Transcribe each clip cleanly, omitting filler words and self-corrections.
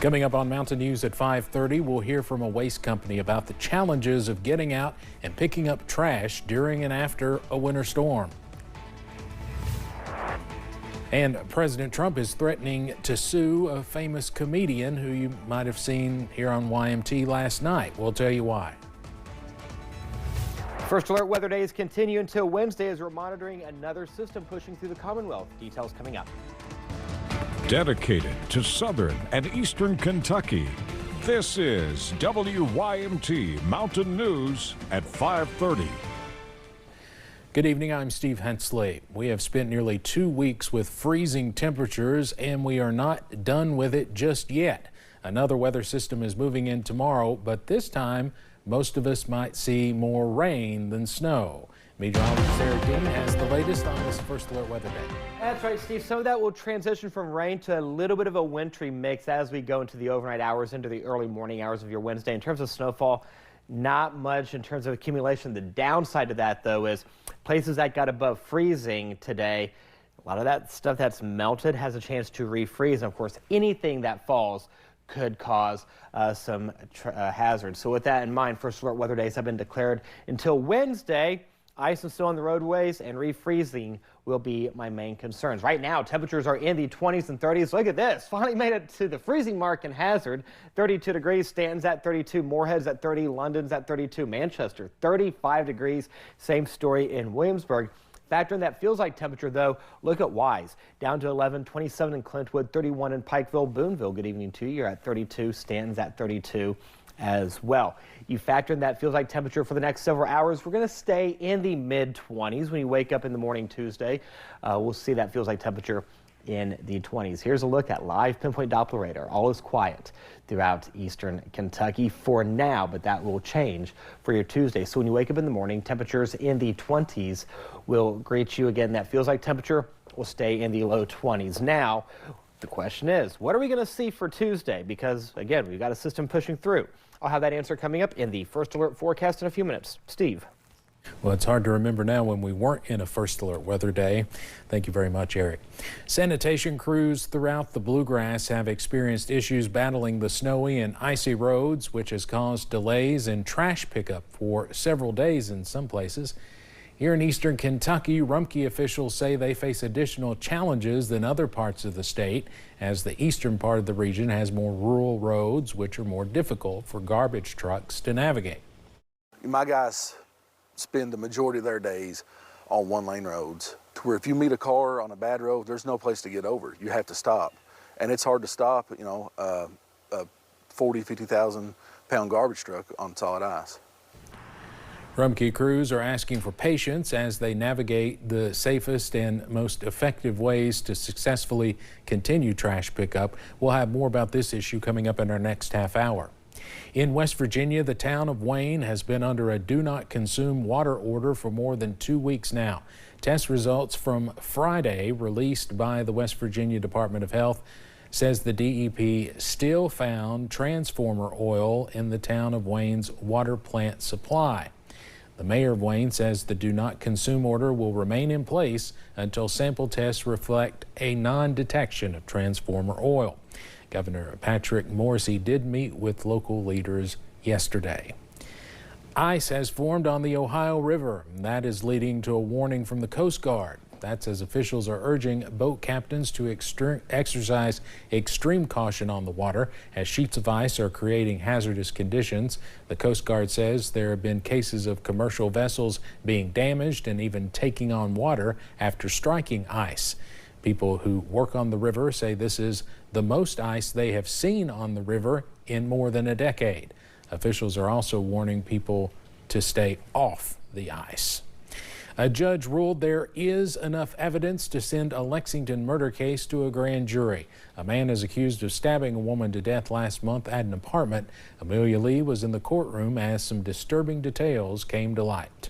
Coming up on Mountain News at 5:30, we'll hear from a waste company about the challenges of getting out and picking up trash during and after a winter storm. And President Trump is threatening to sue a famous comedian who you might have seen here on YMT last night. We'll tell you why. First alert weather days continue until Wednesday as we're monitoring another system pushing through the Commonwealth. Details coming up. Dedicated to southern and eastern Kentucky, this is WYMT Mountain News at 5:30. Good evening, I'm Steve Hensley. We have spent nearly 2 weeks with freezing temperatures and we are not done with it just yet. Another weather system is moving in tomorrow, but this time most of us might see more rain than snow. Meteorologist Sarah Dean has the latest on this First Alert Weather Day. That's right, Steve. Some of that will transition from rain to a little bit of a wintry mix as we go into the overnight hours, into the early morning hours of your Wednesday. In terms of snowfall, not much in terms of accumulation. The downside to that, though, is places that got above freezing today, a lot of that stuff that's melted has a chance to refreeze. And of course, anything that falls could cause some hazards. So with that in mind, First Alert Weather Days have been declared until Wednesday. Ice and snow on the roadways and refreezing will be my main concerns. Right now, temperatures are in the 20s and 30s. Look at this. Finally made it to the freezing mark in Hazard. 32 degrees. Stanton's at 32. Moorhead's at 30. London's at 32. Manchester, 35 degrees. Same story in Williamsburg. Factor in that feels like temperature, though. Look at Wise. Down to 11, 27 in Clintwood, 31 in Pikeville. Boonville, good evening to you. You're at 32. Stanton's at 32 as well. You factor in that feels like temperature for the next several hours. We're going to stay in the mid-20s when you wake up in the morning Tuesday. We'll see that feels like temperature in the 20s. Here's a look at live pinpoint Doppler radar. All is quiet throughout eastern Kentucky for now, but that will change for your Tuesday. So when you wake up in the morning, temperatures in the 20s will greet you again. That feels like temperature will stay in the low 20s. Now, the question is, what are we going to see for Tuesday? Because, again, we've got a system pushing through. I'll have that answer coming up in the First Alert forecast in a few minutes. Steve. Well, it's hard to remember now when we weren't in a First Alert Weather Day. Thank you very much, Eric. Sanitation crews throughout the Bluegrass have experienced issues battling the snowy and icy roads, which has caused delays in trash pickup for several days in some places. Here in eastern Kentucky, Rumpke officials say they face additional challenges than other parts of the state, as the eastern part of the region has more rural roads, which are more difficult for garbage trucks to navigate. My guys spend the majority of their days on one-lane roads, to where if you meet a car on a bad road, there's no place to get over. You have to stop. And it's hard to stop, you know, a 40, 50,000 pound garbage truck on solid ice. Rumpke crews are asking for patience as they navigate the safest and most effective ways to successfully continue trash pickup. We'll have more about this issue coming up in our next half hour. In West Virginia, the town of Wayne has been under a do not consume water order for more than 2 weeks now. Test results from Friday released by the West Virginia Department of Health says the DEP still found transformer oil in the town of Wayne's water plant supply. The mayor of Wayne says the do not consume order will remain in place until sample tests reflect a non-detection of transformer oil. Governor Patrick Morrisey did meet with local leaders yesterday. Ice has formed on the Ohio River. That is leading to a warning from the Coast Guard. That's as officials are urging boat captains to exercise extreme caution on the water as sheets of ice are creating hazardous conditions. The Coast Guard says there have been cases of commercial vessels being damaged and even taking on water after striking ice. People who work on the river say this is the most ice they have seen on the river in more than a decade. Officials are also warning people to stay off the ice. A judge ruled there is enough evidence to send a Lexington murder case to a grand jury. A man is accused of stabbing a woman to death last month at an apartment. Amelia Lee was in the courtroom as some disturbing details came to light.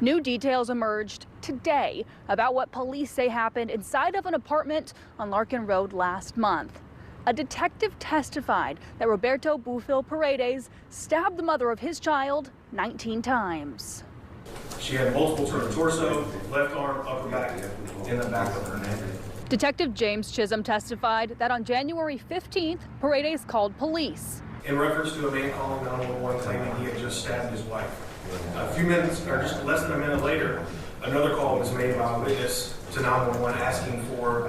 New details emerged today about what police say happened inside of an apartment on Larkin Road last month. A detective testified that Roberto Bufil Paredes stabbed the mother of his child 19 times. She had multiple to her torso, left arm, upper back, and the back of her neck. Detective James Chisholm testified that on January 15th, Paredes called police. In reference to a man calling 911 claiming he had just stabbed his wife. A few minutes, or just less than a minute later, another call was made by a witness to 911 asking for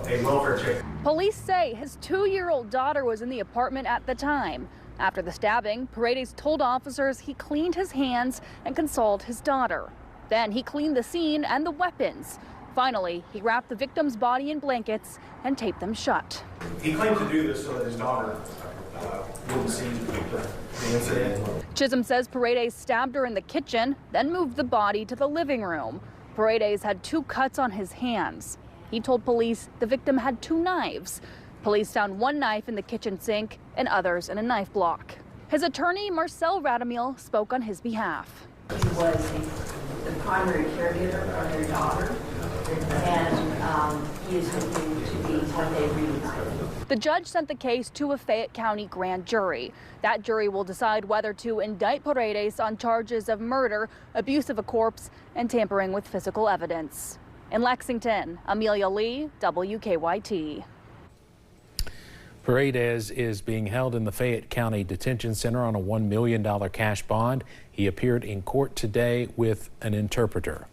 a welfare check. Police say his 2-year-old daughter was in the apartment at the time. After the stabbing, Paredes told officers he cleaned his hands and consoled his daughter. Then he cleaned the scene and the weapons. Finally, he wrapped the victim's body in blankets and taped them shut. He claimed to do this so that his daughter wouldn't see the incident. Chisholm says Paredes stabbed her in the kitchen, then moved the body to the living room. Paredes had 2 cuts on his hands. He told police the victim had 2 knives. Police found 1 knife in the kitchen sink and others in a knife block. His attorney, Marcel Radomil, spoke on his behalf. He was the primary caregiver of their daughter, and he is looking to be what they read. The judge sent the case to a Fayette County grand jury. That jury will decide whether to indict Paredes on charges of murder, abuse of a corpse, and tampering with physical evidence. In Lexington, Amelia Lee, WKYT. Paredes is being held in the Fayette County Detention Center on a $1 million cash bond. He appeared in court today with an interpreter.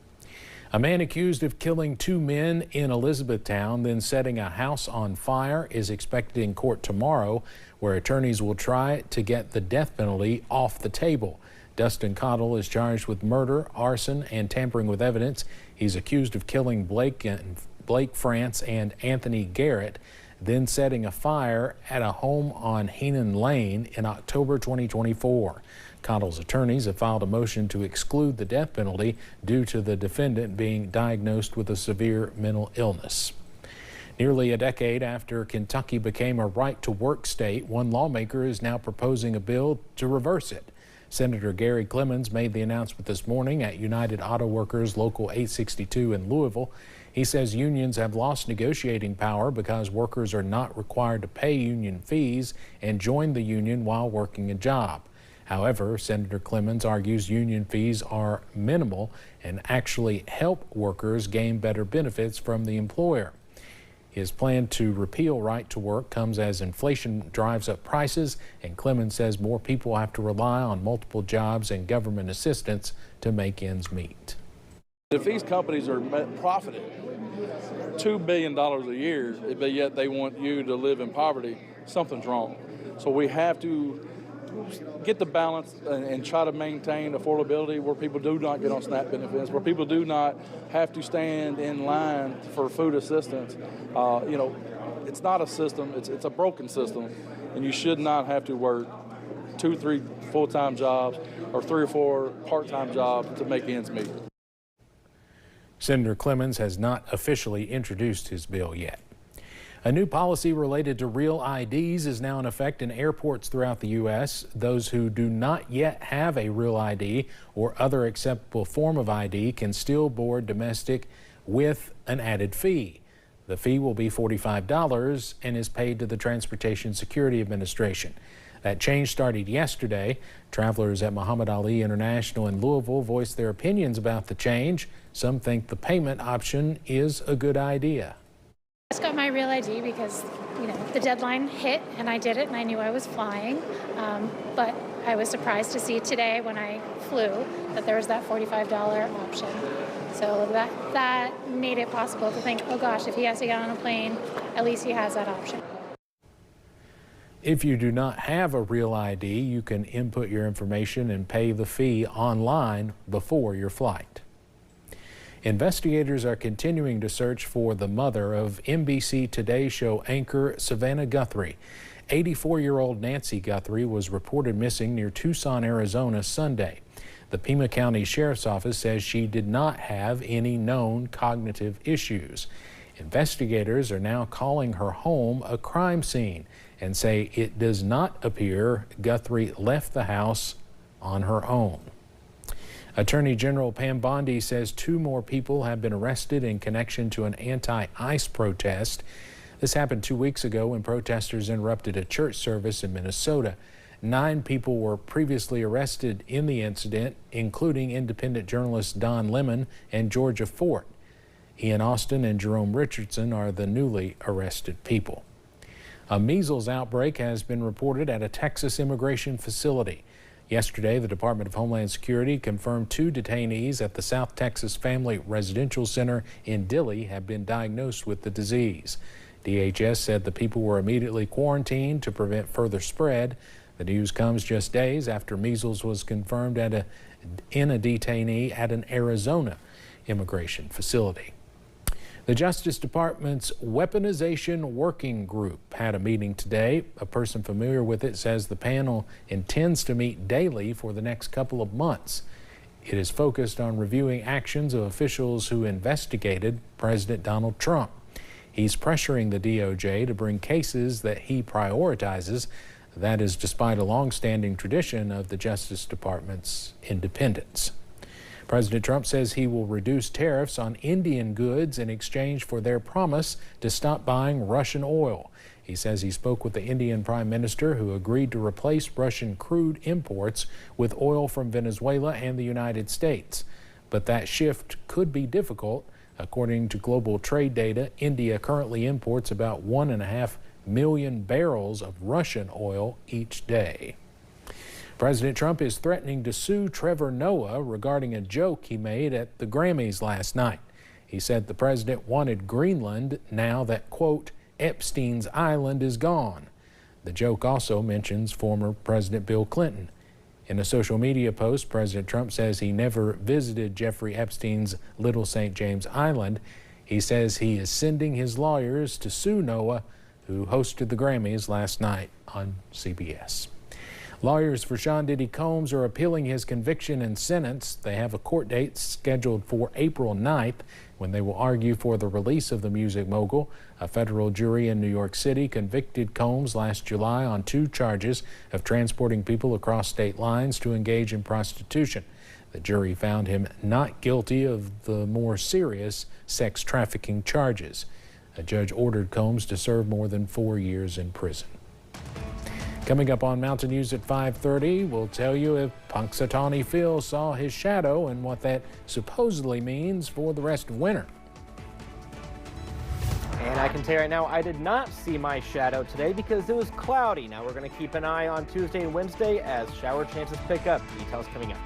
A man accused of killing 2 men in Elizabethtown, then setting a house on fire, is expected in court tomorrow, where attorneys will try to get the death penalty off the table. Dustin Cottle is charged with murder, arson, and tampering with evidence. He's accused of killing Blake France and Anthony Garrett, then setting a fire at a home on Heenan Lane in October 2024. Cottle's attorneys have filed a motion to exclude the death penalty due to the defendant being diagnosed with a severe mental illness. Nearly a decade after Kentucky became a right-to-work state, one lawmaker is now proposing a bill to reverse it. Senator Gary Clemens made the announcement this morning at United Auto Workers Local 862 in Louisville. He says unions have lost negotiating power because workers are not required to pay union fees and join the union while working a job. However, Senator Clemens argues union fees are minimal and actually help workers gain better benefits from the employer. His plan to repeal right to work comes as inflation drives up prices, and Clemens says more people have to rely on multiple jobs and government assistance to make ends meet. If these companies are profiting $2 billion a year, but yet they want you to live in poverty, something's wrong. So we have to get the balance and try to maintain affordability where people do not get on SNAP benefits, where people do not have to stand in line for food assistance. You know, it's not a system, it's a broken system, and you should not have to work 2, 3 full-time jobs or 3 or 4 part-time jobs to make ends meet. Senator Clemens has not officially introduced his bill yet. A new policy related to real IDs is now in effect in airports throughout the U.S. Those who do not yet have a real ID or other acceptable form of ID can still board domestic with an added fee. The fee will be $45 and is paid to the Transportation Security Administration. That change started yesterday. Travelers at Muhammad Ali International in Louisville voiced their opinions about the change. Some think the payment option is a good idea. I just got my real ID because, the deadline hit and I did it and I knew I was flying. But I was surprised to see today when I flew that there was that $45 option. So that made it possible to think, oh gosh, if he has to get on a plane, at least he has that option. If you do not have a real ID, you can input your information and pay the fee online before your flight. Investigators are continuing to search for the mother of NBC Today show anchor Savannah Guthrie. 84-year-old Nancy Guthrie was reported missing near Tucson, Arizona Sunday. The Pima County Sheriff's Office says she did not have any known cognitive issues. Investigators are now calling her home a crime scene and say it does not appear Guthrie left the house on her own. Attorney General Pam Bondi says 2 more people have been arrested in connection to an anti-ICE protest. This happened 2 weeks ago when protesters interrupted a church service in Minnesota. 9 people were previously arrested in the incident, including independent journalist Don Lemon and Georgia Fort. Ian Austin and Jerome Richardson are the newly arrested people. A measles outbreak has been reported at a Texas immigration facility. Yesterday, the Department of Homeland Security confirmed 2 detainees at the South Texas Family Residential Center in Dilley have been diagnosed with the disease. DHS said the people were immediately quarantined to prevent further spread. The news comes just days after measles was confirmed in a detainee at an Arizona immigration facility. The Justice Department's Weaponization Working Group had a meeting today. A person familiar with it says the panel intends to meet daily for the next couple of months. It is focused on reviewing actions of officials who investigated President Donald Trump. He's pressuring the DOJ to bring cases that he prioritizes. That is despite a long-standing tradition of the Justice Department's independence. President Trump says he will reduce tariffs on Indian goods in exchange for their promise to stop buying Russian oil. He says he spoke with the Indian Prime Minister, who agreed to replace Russian crude imports with oil from Venezuela and the United States. But that shift could be difficult. According to global trade data, India currently imports about 1.5 million barrels of Russian oil each day. President Trump is threatening to sue Trevor Noah regarding a joke he made at the Grammys last night. He said the president wanted Greenland now that, quote, Epstein's island is gone. The joke also mentions former President Bill Clinton. In a social media post, President Trump says he never visited Jeffrey Epstein's Little St. James Island. He says he is sending his lawyers to sue Noah, who hosted the Grammys last night on CBS. Lawyers for Sean Diddy Combs are appealing his conviction and sentence. They have a court date scheduled for April 9th when they will argue for the release of the music mogul. A federal jury in New York City convicted Combs last July on 2 charges of transporting people across state lines to engage in prostitution. The jury found him not guilty of the more serious sex trafficking charges. A judge ordered Combs to serve more than 4 years in prison. Coming up on Mountain News at 5:30, we'll tell you if Punxsutawney Phil saw his shadow and what that supposedly means for the rest of winter. And I can tell you right now, I did not see my shadow today because it was cloudy. Now we're going to keep an eye on Tuesday and Wednesday as shower chances pick up. Details coming up.